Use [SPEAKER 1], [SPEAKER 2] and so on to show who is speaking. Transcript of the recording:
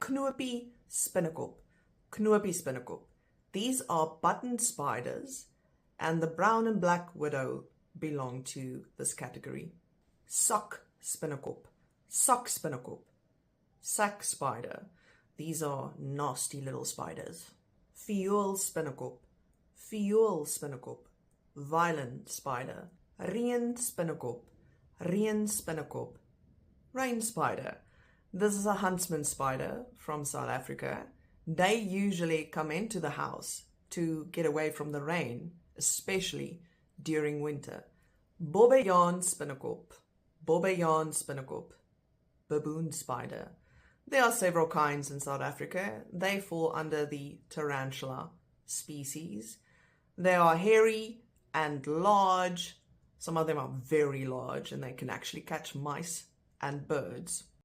[SPEAKER 1] Knoopie spinnekop. Knoopie spinnekop. These are button spiders, and the brown and black widow belong to this category. Sock spinnekop. Sock spinnekop. Sack spider. These are nasty little spiders. Viool spinnekop. Viool spinnekop. Violent spider. Reën spinnekop. Reën spinnekop. Rain spider. This is a huntsman spider from South Africa. They usually come into the house to get away from the rain, especially during winter. Bobbejaan spinnekop. Bobbejaan spinnekop. Baboon spider. There are several kinds in South Africa. They fall under the tarantula species. They are hairy and large. Some of them are very large and they can actually catch mice and birds.